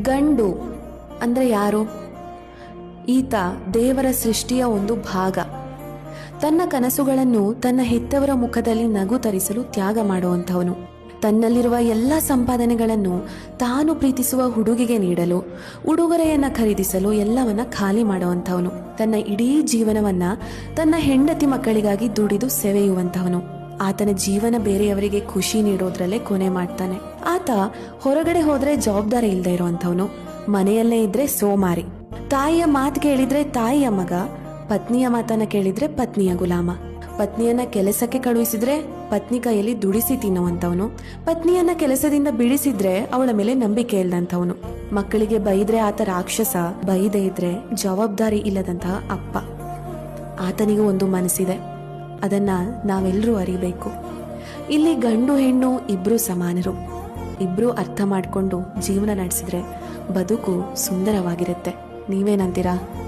ಗಂಡು ಅಂದರೆ ಯಾರು? ಈತ ದೇವರ ಸೃಷ್ಟಿಯ ಒಂದು ಭಾಗ. ತನ್ನ ಕನಸುಗಳನ್ನು ತನ್ನ ಹೆತ್ತವರ ಮುಖದಲ್ಲಿ ನಗು ತರಿಸಲು ತ್ಯಾಗ ಮಾಡುವಂಥವನು. ತನ್ನಲ್ಲಿರುವ ಎಲ್ಲ ಸಂಪಾದನೆಗಳನ್ನು ತಾನು ಪ್ರೀತಿಸುವ ಹುಡುಗಿಗೆ ನೀಡಲು, ಉಡುಗೊರೆಯನ್ನು ಖರೀದಿಸಲು ಎಲ್ಲವನ್ನ ಖಾಲಿ ಮಾಡುವಂಥವನು. ತನ್ನ ಇಡೀ ಜೀವನವನ್ನ ತನ್ನ ಹೆಂಡತಿ ಮಕ್ಕಳಿಗಾಗಿ ದುಡಿದು ಸೆವೆಯುವಂಥವನು. ಆತನ ಜೀವನ ಬೇರೆಯವರಿಗೆ ಖುಷಿ ನೀಡೋದ್ರಲ್ಲೇ ಕೊನೆ ಮಾಡ್ತಾನೆ. ಆತ ಹೊರಗಡೆ ಹೋದ್ರೆ ಜವಾಬ್ದಾರಿ ಇಲ್ಲದೆ ಇರುವಂಥವನು. ಮನೆಯಲ್ಲೇ ಇದ್ರೆ ಸೋಮಾರಿ. ತಾಯಿಯ ಮಾತು ಕೇಳಿದ್ರೆ ತಾಯಿಯ ಮಗ, ಪತ್ನಿಯ ಮಾತನ್ನ ಕೇಳಿದ್ರೆ ಪತ್ನಿಯ ಗುಲಾಮ. ಪತ್ನಿಯನ್ನ ಕೆಲಸಕ್ಕೆ ಕಳುಹಿಸಿದ್ರೆ ಪತ್ನಿ ಕೈಯಲ್ಲಿ ದುಡಿಸಿ ತಿನ್ನುವಂಥವನು. ಪತ್ನಿಯನ್ನ ಕೆಲಸದಿಂದ ಬಿಡಿಸಿದ್ರೆ ಅವಳ ಮೇಲೆ ನಂಬಿಕೆ ಇಲ್ಲದಂಥವನು. ಮಕ್ಕಳಿಗೆ ಬೈದ್ರೆ ಆತ ರಾಕ್ಷಸ, ಬೈದೇ ಇದ್ರೆ ಜವಾಬ್ದಾರಿ ಇಲ್ಲದಂತಹ ಅಪ್ಪ. ಆತನಿಗೂ ಒಂದು ಮನಸ್ಸಿದೆ, ಅದನ್ನ ನಾವೆಲ್ಲರೂ ಅರಿಬೇಕು. ಇಲ್ಲಿ ಗಂಡು ಹೆಣ್ಣು ಇಬ್ರು ಸಮಾನರು. ಇಬ್ರು ಅರ್ಥ ಮಾಡಿಕೊಂಡು ಜೀವನ ನಡೆಸಿದ್ರೆ ಬದುಕು ಸುಂದರವಾಗಿರುತ್ತೆ. ನೀವೇನಂತೀರಾ?